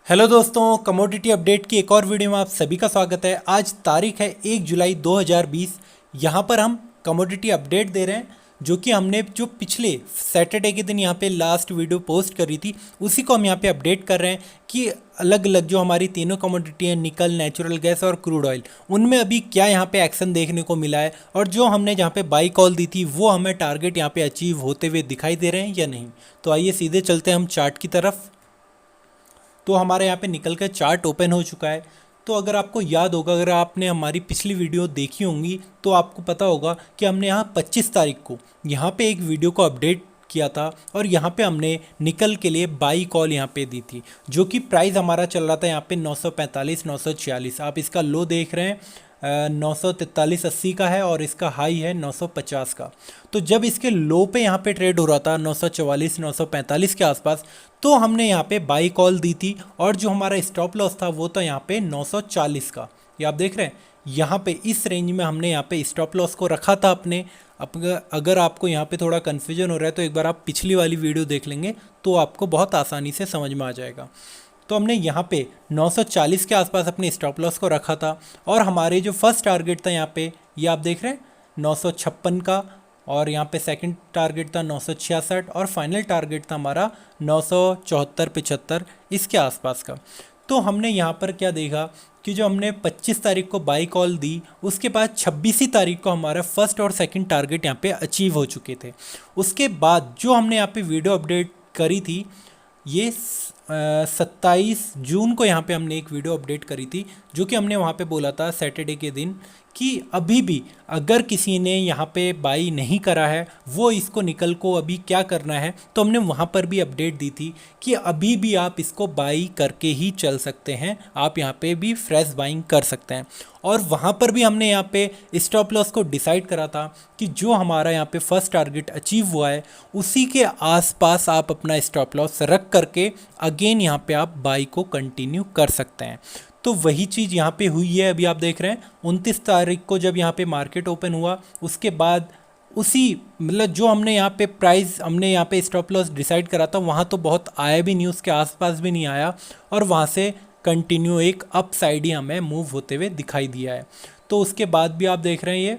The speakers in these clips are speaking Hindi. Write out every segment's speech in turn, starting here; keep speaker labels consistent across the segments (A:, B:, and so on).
A: हेलो दोस्तों, कमोडिटी अपडेट की एक और वीडियो में आप सभी का स्वागत है। आज तारीख है 1 जुलाई 2020। यहाँ पर हम कमोडिटी अपडेट दे रहे हैं जो कि हमने जो पिछले सैटरडे के दिन यहाँ पे लास्ट वीडियो पोस्ट करी थी उसी को हम यहाँ पे अपडेट कर रहे हैं कि अलग अलग जो हमारी तीनों कमोडिटी हैं, निकल, नेचुरल गैस और क्रूड ऑयल, उनमें अभी क्या यहाँ पे एक्शन देखने को मिला है और जो हमने जहाँ पे बाई कॉल दी थी वो हमें टारगेट यहाँ पे अचीव होते हुए दिखाई दे रहे हैं या नहीं। तो आइए सीधे चलते हैं हम चार्ट की तरफ। तो हमारे यहाँ पे निकल कर चार्ट ओपन हो चुका है। तो अगर आपको याद होगा, अगर आपने हमारी पिछली वीडियो देखी होंगी तो आपको पता होगा कि हमने यहाँ 25 तारीख को यहाँ पे एक वीडियो को अपडेट किया था और यहाँ पे हमने निकल के लिए बाई कॉल यहाँ पे दी थी, जो कि प्राइस हमारा चल रहा था यहाँ पे 945 946। आप इसका लो देख रहे हैं 943.80 का है और इसका हाई है 950 का। तो जब इसके लो पे यहाँ पे ट्रेड हो रहा था 944 945 के आसपास, तो हमने यहाँ पे बाई कॉल दी थी और जो हमारा स्टॉप लॉस था वो था यहाँ पे 940 का। ये आप देख रहे हैं, यहाँ पे इस रेंज में हमने यहाँ पे स्टॉप लॉस को रखा था अपने। अगर आपको यहाँ पे थोड़ा कन्फ्यूजन हो रहा है तो एक बार आप पिछली वाली वीडियो देख लेंगे तो आपको बहुत आसानी से समझ में आ जाएगा। तो हमने यहाँ पे 940 के आसपास अपने स्टॉप लॉस को रखा था और हमारे जो फर्स्ट टारगेट था यहाँ पे, ये आप देख रहे हैं 956 का, और यहाँ पे सेकंड टारगेट था 966 और फाइनल टारगेट था हमारा 974-75 इसके आसपास का। तो हमने यहाँ पर क्या देखा कि जो हमने 25 तारीख को बाई कॉल दी उसके बाद 26 तारीख को हमारा फर्स्ट और सेकंड टारगेट यहाँ पे अचीव हो चुके थे। उसके बाद जो हमने यहाँ पे वीडियो अपडेट करी थी, ये 27 जून को यहाँ पे हमने एक वीडियो अपडेट करी थी, जो कि हमने वहाँ पे बोला था सैटरडे के दिन कि अभी भी अगर किसी ने यहाँ पे बाई नहीं करा है वो इसको निकल को अभी क्या करना है। तो हमने वहाँ पर भी अपडेट दी थी कि अभी भी आप इसको बाई करके ही चल सकते हैं, आप यहाँ पे भी फ्रेश बाइंग कर सकते हैं। और वहाँ पर भी हमने यहाँ पे स्टॉप लॉस को डिसाइड करा था कि जो हमारा यहाँ पे फर्स्ट टारगेट अचीव हुआ है उसी के आसपास आप अपना स्टॉप लॉस रख करके अगेन यहाँ पे आप बाई को कंटिन्यू कर सकते हैं। तो वही चीज़ यहाँ पे हुई है। अभी आप देख रहे हैं 29 तारीख को जब यहाँ पे मार्केट ओपन हुआ उसके बाद उसी मतलब जो हमने यहाँ पे प्राइस हमने यहाँ पे स्टॉप लॉस डिसाइड करा था वहाँ तो बहुत आया भी नहीं, उसके आसपास भी नहीं आया और वहाँ से कंटिन्यू एक अप साइड ही हमें मूव होते हुए दिखाई दिया है। तो उसके बाद भी आप देख रहे हैं ये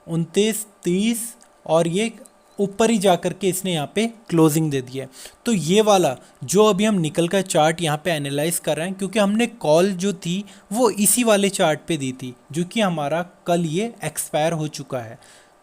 A: 29 30 और ये ऊपर ही जा कर के इसने यहाँ पे क्लोजिंग दे दी है। तो ये वाला जो अभी हम निकल का चार्ट यहाँ पे एनालाइज कर रहे हैं, क्योंकि हमने कॉल जो थी वो इसी वाले चार्ट पे दी थी जो कि हमारा कल ये एक्सपायर हो चुका है।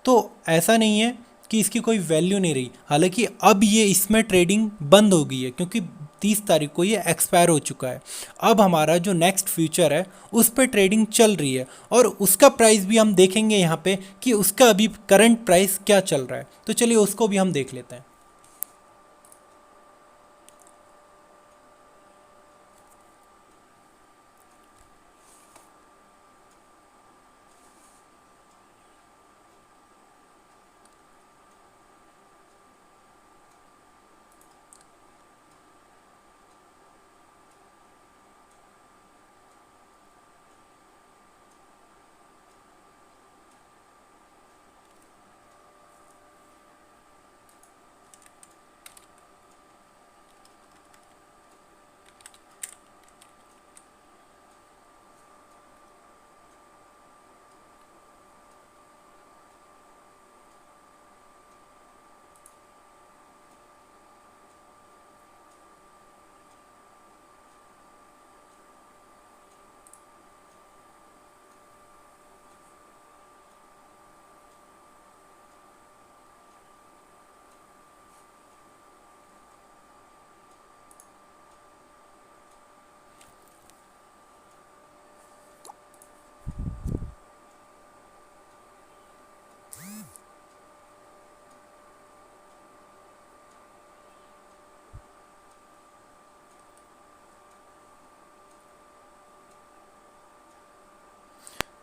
A: तो ऐसा नहीं है कि इसकी कोई वैल्यू नहीं रही, हालांकि अब ये इसमें ट्रेडिंग बंद हो गई है क्योंकि 30 तारीख को ये एक्सपायर हो चुका है। अब हमारा जो नेक्स्ट फ्यूचर है उस पर ट्रेडिंग चल रही है और उसका प्राइस भी हम देखेंगे यहाँ पे कि उसका अभी करंट प्राइस क्या चल रहा है। तो चलिए उसको भी हम देख लेते हैं।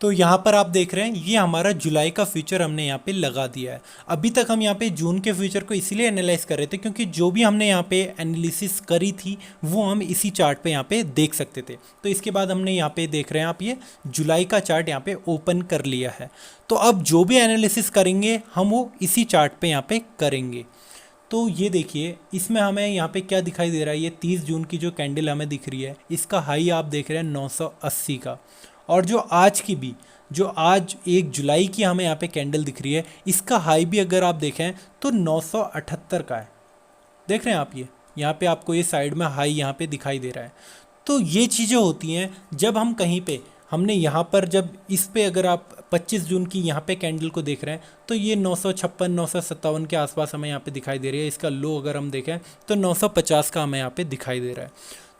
A: तो यहाँ पर आप देख रहे हैं ये हमारा जुलाई का फ्यूचर हमने यहाँ पे लगा दिया है। अभी तक हम यहाँ पे जून के फ्यूचर को इसीलिए एनालाइज कर रहे थे क्योंकि जो भी हमने यहाँ पे एनालिसिस करी थी वो हम इसी चार्ट पे यहाँ पे देख सकते थे। तो इसके बाद हमने यहाँ पे देख रहे हैं आप, ये जुलाई का चार्ट यहाँ पे ओपन कर लिया है। तो अब जो भी एनालिसिस करेंगे हम वो इसी चार्ट पे यहाँ पे करेंगे। तो ये देखिए इसमें हमें यहाँ पे क्या दिखाई दे रहा है, ये 30 जून की जो कैंडल हमें दिख रही है इसका हाई आप देख रहे हैं 980 का। और जो आज की भी, जो आज 1 जुलाई की हमें यहाँ पे कैंडल दिख रही है, इसका हाई भी अगर आप देखें तो 978 का है। देख रहे हैं आप, ये यहाँ पे आपको ये साइड में हाई यहाँ पे दिखाई दे रहा है। तो ये चीज़ें होती हैं जब हम कहीं पे, हमने यहाँ पर जब इस पे अगर आप 25 जून की यहाँ पे कैंडल को देख रहे हैं तो ये 956 957 के आसपास हमें यहाँ पे दिखाई दे रही है। इसका लो अगर हम देखें तो 950 का हमें यहाँ पे दिखाई दे रहा है।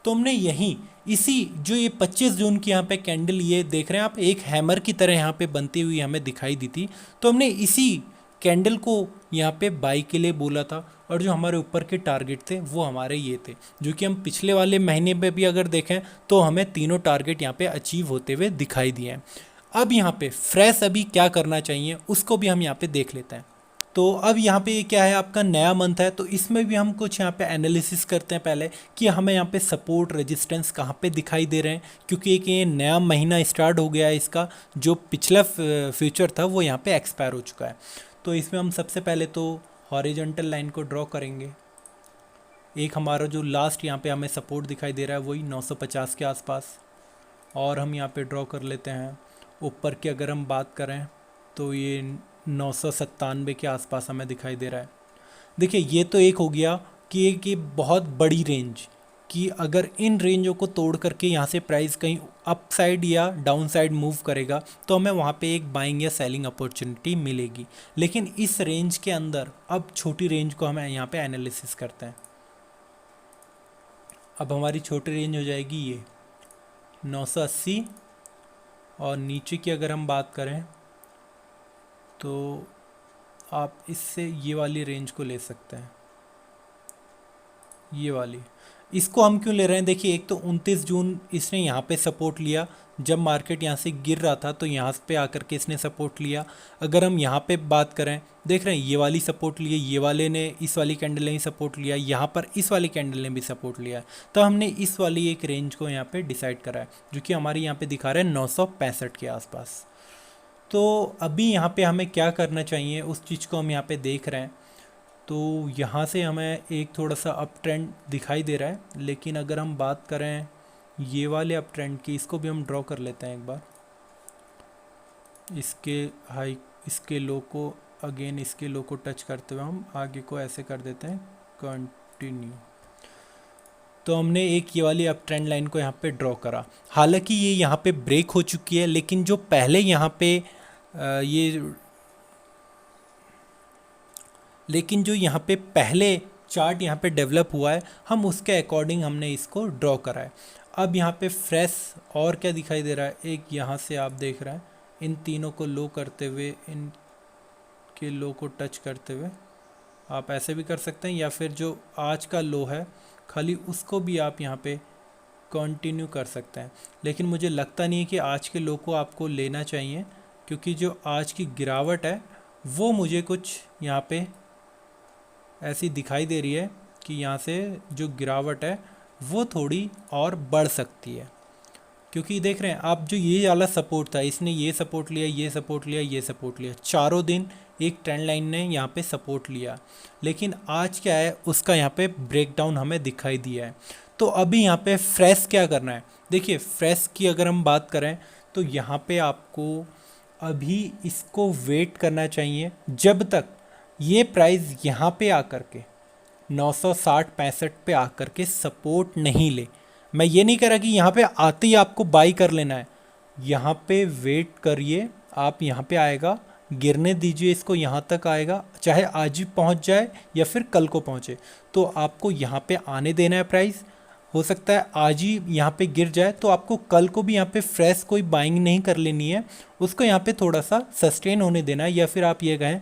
A: तो हमने यहीं इसी जो ये 25 जून की यहाँ पे कैंडल ये देख रहे हैं आप, एक हैमर की तरह यहाँ पे बनती हुई हमें दिखाई दी थी। तो हमने इसी कैंडल को यहाँ पे बाई के लिए बोला था, और जो हमारे ऊपर के टारगेट थे वो हमारे ये थे, जो कि हम पिछले वाले महीने में भी अगर देखें तो हमें तीनों टारगेट यहाँ पे अचीव होते हुए दिखाई दिए हैं। अब यहाँ पे फ्रेश अभी क्या करना चाहिए उसको भी हम यहाँ पे देख लेते हैं। तो अब यहाँ पे ये क्या है, आपका नया मंथ है, तो इसमें भी हम कुछ यहाँ पे एनालिसिस करते हैं पहले कि हमें यहाँ पे सपोर्ट रेजिस्टेंस कहाँ पे दिखाई दे रहे हैं, क्योंकि एक ये नया महीना स्टार्ट हो गया है, इसका जो पिछला फ्यूचर था वो यहाँ पे एक्सपायर हो चुका है। तो इसमें हम सबसे पहले तो हॉरिजॉन्टल लाइन को ड्रॉ करेंगे। एक हमारा जो लास्ट यहाँ पे हमें सपोर्ट दिखाई दे रहा है वही 950 के आसपास, और हम यहाँ पे ड्रॉ कर लेते हैं। ऊपर की अगर हम बात करें तो ये 997 के आसपास हमें दिखाई दे रहा है। देखिए ये तो एक हो गया कि एक ये बहुत बड़ी रेंज, कि अगर इन रेंजों को तोड़ करके यहाँ से प्राइस कहीं अप साइड या डाउन साइड मूव करेगा तो हमें वहाँ पे एक बाइंग या सेलिंग अपॉर्चुनिटी मिलेगी। लेकिन इस रेंज के अंदर अब छोटी रेंज को हमें यहाँ पे एनालिसिस करते हैं। अब हमारी छोटी रेंज हो जाएगी ये 980, और नीचे की अगर हम बात करें तो आप इससे ये वाली रेंज को ले सकते हैं, ये वाली। इसको हम क्यों ले रहे हैं, देखिए एक तो 29 जून इसने यहाँ पे सपोर्ट लिया, जब मार्केट यहाँ से गिर रहा था तो यहाँ पे आकर के इसने सपोर्ट लिया। अगर हम यहाँ पे बात करें, देख रहे हैं ये वाली सपोर्ट लिए, ये वाले ने, इस वाली कैंडल ने ही सपोर्ट लिया, यहाँ पर इस वाली कैंडल ने भी सपोर्ट लिया। तो हमने इस वाली एक रेंज को यहाँ पे डिसाइड करा है, जो कि हमारे यहाँ पे दिखा रहा है 965 के आसपास। तो अभी यहाँ पे हमें क्या करना चाहिए उस चीज़ को हम यहाँ पे देख रहे हैं। तो यहाँ से हमें एक थोड़ा सा अप ट्रेंड दिखाई दे रहा है, लेकिन अगर हम बात करें ये वाले अप ट्रेंड की, इसको भी हम ड्रॉ कर लेते हैं एक बार। इसके हाई, इसके लो को अगेन, इसके लो को टच करते हुए हम आगे को ऐसे कर देते हैं कंटिन्यू। तो हमने एक ये वाली अप ट्रेंड लाइन को यहाँ पे ड्रॉ करा। हालांकि ये यहाँ पे ब्रेक हो चुकी है, लेकिन जो पहले यहाँ पे लेकिन जो यहाँ पे पहले चार्ट यहाँ पे डेवलप हुआ है, हम उसके अकॉर्डिंग हमने इसको ड्रॉ करा है। अब यहाँ पे फ्रेश और क्या दिखाई दे रहा है, एक यहाँ से आप देख रहे हैं इन तीनों को लो करते हुए, इन के लो को टच करते हुए, आप ऐसे भी कर सकते हैं, या फिर जो आज का लो है खाली उसको भी आप यहाँ पे कंटिन्यू कर सकते हैं। लेकिन मुझे लगता नहीं है कि आज के लो को आपको लेना चाहिए, क्योंकि जो आज की गिरावट है वो मुझे कुछ यहाँ पे ऐसी दिखाई दे रही है कि यहाँ से जो गिरावट है वो थोड़ी और बढ़ सकती है। क्योंकि देख रहे हैं आप, जो ये वाला सपोर्ट था, इसने ये सपोर्ट लिया, ये सपोर्ट लिया, ये सपोर्ट लिया, चारों दिन एक ट्रेंड लाइन ने यहाँ पे सपोर्ट लिया, लेकिन आज क्या है उसका यहाँ पे ब्रेकडाउन हमें दिखाई दिया है। तो अभी यहाँ पे फ्रेश क्या करना है, देखिए फ्रेश की अगर हम बात करें तो यहाँ पे आपको अभी इसको वेट करना चाहिए जब तक ये प्राइस यहाँ पे आकर के 960-65 पे आकर के सपोर्ट नहीं ले। मैं ये नहीं कह रहा कि यहाँ पे आते ही आपको बाई कर लेना है, यहाँ पे वेट करिए, आप यहाँ पे आएगा, गिरने दीजिए इसको, यहाँ तक आएगा, चाहे आज ही पहुँच जाए या फिर कल को पहुँचे, तो आपको यहाँ पे आने देना है प्राइस। हो सकता है आज ही यहाँ पे गिर जाए तो आपको कल को भी यहाँ पे फ्रेश कोई बाइंग नहीं कर लेनी है, उसको यहाँ पे थोड़ा सा सस्टेन होने देना है, या फिर आप ये कहें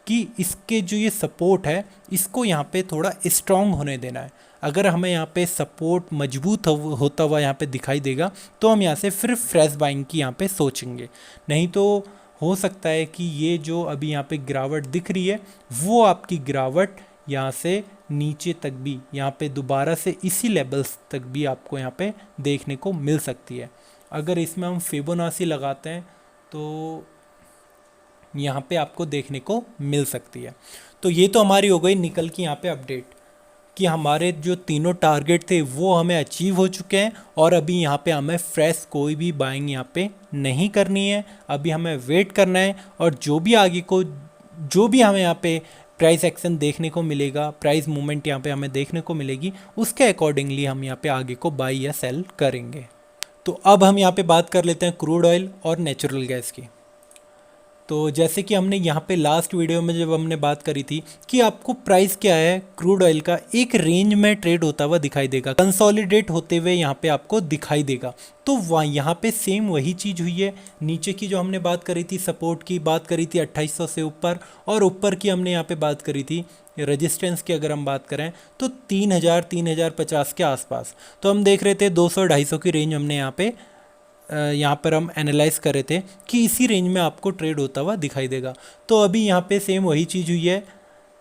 A: कि इसके जो ये सपोर्ट है इसको यहाँ पे थोड़ा स्ट्रॉन्ग होने देना है। अगर हमें यहाँ पे सपोर्ट मजबूत होता हुआ यहाँ पे दिखाई देगा तो हम यहाँ से फिर फ्रेश बाइंग की यहाँ पे सोचेंगे, नहीं तो हो सकता है कि ये जो अभी यहाँ पे गिरावट दिख रही है वो आपकी गिरावट यहाँ से नीचे तक भी, यहाँ पे दोबारा से इसी लेवल्स तक भी आपको यहाँ पे देखने को मिल सकती है। अगर इसमें हम फिबोनाची लगाते हैं तो यहाँ पे आपको देखने को मिल सकती है। तो ये तो हमारी हो गई निकल की यहाँ पे अपडेट कि हमारे जो तीनों टारगेट थे वो हमें अचीव हो चुके हैं और अभी यहाँ पे हमें फ्रेश कोई भी बाइंग यहाँ पे नहीं करनी है। अभी हमें वेट करना है और जो भी आगे को जो भी हमें यहाँ पे प्राइस एक्शन देखने को मिलेगा, प्राइस मूवमेंट यहाँ पे हमें देखने को मिलेगी, उसके अकॉर्डिंगली हम यहाँ पे आगे को बाई या सेल करेंगे। तो अब हम यहाँ पे बात कर लेते हैं क्रूड ऑयल और नेचुरल गैस की। तो जैसे कि हमने यहाँ पे लास्ट वीडियो में जब हमने बात करी थी कि आपको प्राइस क्या है क्रूड ऑयल का एक रेंज में ट्रेड होता हुआ दिखाई देगा, कंसोलिडेट होते हुए यहाँ पे आपको दिखाई देगा। तो वहाँ यहाँ पे सेम वही चीज़ हुई है। नीचे की जो हमने बात करी थी सपोर्ट की बात करी थी 2800 से ऊपर, और ऊपर की हमने यहाँ पे बात करी थी रेजिस्टेंस की अगर हम बात करें तो 3000 3050 के आसपास। तो हम देख रहे थे 200-250 की रेंज हमने यहाँ पर हम एनालाइज कर रहे थे कि इसी रेंज में आपको ट्रेड होता हुआ दिखाई देगा। तो अभी यहाँ पे सेम वही चीज़ हुई है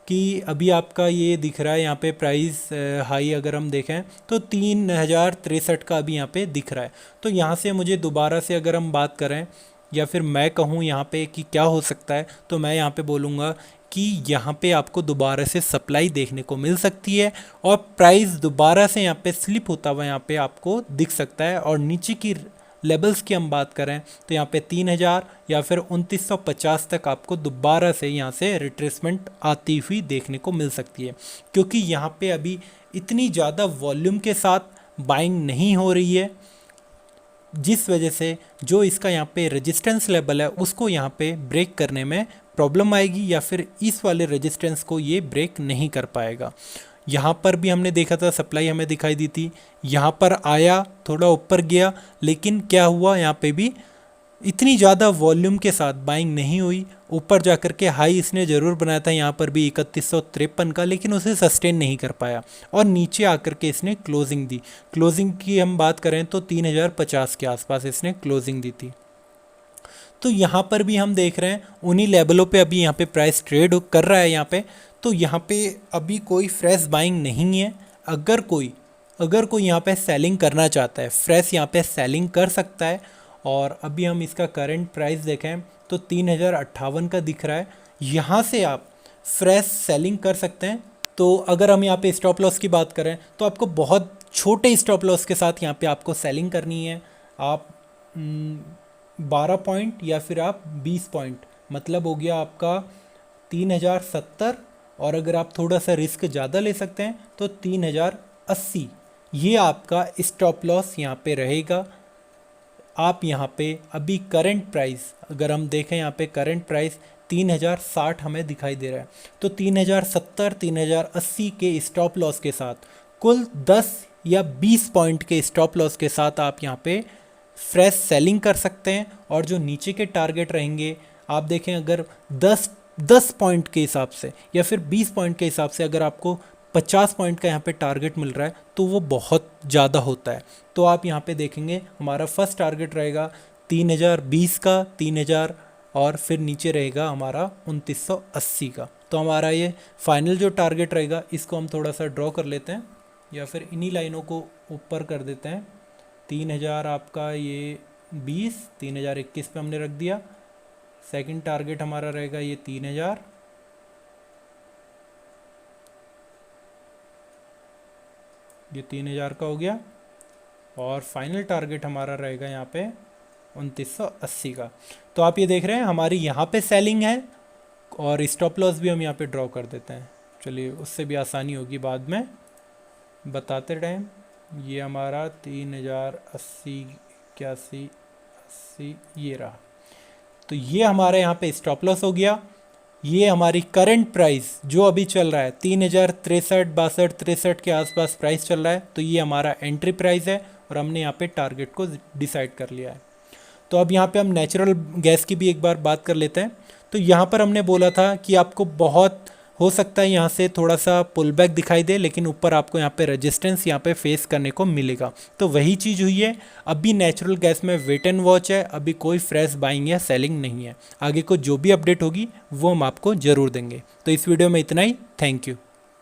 A: कि अभी आपका ये दिख रहा है यहाँ पे प्राइस हाई अगर हम देखें तो 3063 का अभी यहाँ पे दिख रहा है। तो यहाँ से मुझे दोबारा से अगर हम बात करें या फिर मैं कहूँ यहाँ पे कि क्या हो सकता है, तो मैं यहाँ पे बोलूँगा कि यहाँ पे आपको दोबारा से सप्लाई देखने को मिल सकती है और प्राइस दोबारा से यहाँ पे स्लिप होता हुआ यहाँ पे आपको दिख सकता है। और नीचे की लेवल्स की हम बात करें तो यहाँ पे 3000 या फिर 2950 तक आपको दोबारा से यहाँ से रिट्रेसमेंट आती हुई देखने को मिल सकती है, क्योंकि यहाँ पे अभी इतनी ज़्यादा वॉल्यूम के साथ बाइंग नहीं हो रही है, जिस वजह से जो इसका यहाँ पे रेजिस्टेंस लेवल है उसको यहाँ पे ब्रेक करने में प्रॉब्लम आएगी या फिर इस वाले रेजिस्टेंस को ये ब्रेक नहीं कर पाएगा। यहाँ पर भी हमने देखा था सप्लाई हमें दिखाई दी थी, यहाँ पर आया थोड़ा ऊपर गया, लेकिन क्या हुआ यहाँ पे भी इतनी ज़्यादा वॉल्यूम के साथ बाइंग नहीं हुई। ऊपर जाकर के हाई इसने ज़रूर बनाया था यहाँ पर भी 3153 का, लेकिन उसे सस्टेन नहीं कर पाया और नीचे आकर के इसने क्लोजिंग दी। क्लोजिंग की हम बात करें तो 3050 के आसपास इसने क्लोजिंग दी थी। तो यहाँ पर भी हम देख रहे हैं उन्हीं लेवलों पे अभी यहाँ पे प्राइस ट्रेड कर रहा है यहाँ पे। तो यहाँ पे अभी कोई फ्रेश बाइंग नहीं है। अगर कोई यहाँ पे सेलिंग करना चाहता है, फ्रेश यहाँ पे सेलिंग कर सकता है। और अभी हम इसका करंट प्राइस देखें तो 3058 का दिख रहा है, यहाँ से आप फ्रेश सेलिंग कर सकते हैं। तो अगर हम यहाँ पे स्टॉप लॉस की बात करें तो आपको बहुत छोटे स्टॉप लॉस के साथ यहाँ पे आपको सेलिंग करनी है। आप 12 पॉइंट या फिर आप 20 पॉइंट, मतलब हो गया आपका 3070, और अगर आप थोड़ा सा रिस्क ज़्यादा ले सकते हैं तो 3080, ये आपका स्टॉप लॉस यहाँ पे रहेगा। आप यहाँ पे अभी करंट प्राइस अगर हम देखें, यहाँ पे करंट प्राइस 3060 हमें दिखाई दे रहा है। तो 3070 3080 के स्टॉप लॉस के साथ कुल 10 या 20 पॉइंट के स्टॉप लॉस के साथ आप यहाँ पे फ्रेश सेलिंग कर सकते हैं। और जो नीचे के टारगेट रहेंगे आप देखें, अगर 10 पॉइंट के हिसाब से या फिर 20 पॉइंट के हिसाब से अगर आपको 50 पॉइंट का यहाँ पे टारगेट मिल रहा है तो वो बहुत ज़्यादा होता है। तो आप यहाँ पे देखेंगे हमारा फर्स्ट टारगेट रहेगा 3020 का, 3000, और फिर नीचे रहेगा हमारा 2980 का। तो हमारा ये फाइनल जो टारगेट रहेगा इसको हम थोड़ा सा ड्रॉ कर लेते हैं या फिर इन्हीं लाइनों को ऊपर कर देते हैं। 3000 आपका ये 20, 3021 पे हमने रख दिया। सेकंड टारगेट हमारा रहेगा ये 3000, ये 3000 का हो गया। और फाइनल टारगेट हमारा रहेगा यहाँ पे 2980 का। तो आप ये देख रहे हैं हमारी यहाँ पे सेलिंग है और स्टॉप लॉस भी हम यहाँ पे ड्रॉ कर देते हैं। चलिए उससे भी आसानी होगी बाद में बताते टाइम। ये हमारा 3080, 81, 80 ये रहा। तो ये हमारा यहाँ पे स्टॉप लॉस हो गया। ये हमारी करंट प्राइस जो अभी चल रहा है 3063, 62, 63 के आसपास प्राइस चल रहा है। तो ये हमारा एंट्री प्राइस है और हमने यहाँ पे टारगेट को डिसाइड कर लिया है। तो अब यहाँ पे हम नेचुरल गैस की भी एक बार बात कर लेते हैं। तो यहाँ पर हमने बोला था कि आपको बहुत हो सकता है यहाँ से थोड़ा सा पुल बैक दिखाई दे, लेकिन ऊपर आपको यहाँ पे रेजिस्टेंस यहाँ पे फेस करने को मिलेगा। तो वही चीज़ हुई है। अभी नेचुरल गैस में वेट एंड वॉच है, अभी कोई फ्रेश बाइंग या सेलिंग नहीं है। आगे को जो भी अपडेट होगी वो हम आपको ज़रूर देंगे। तो इस वीडियो में इतना ही। Thank you.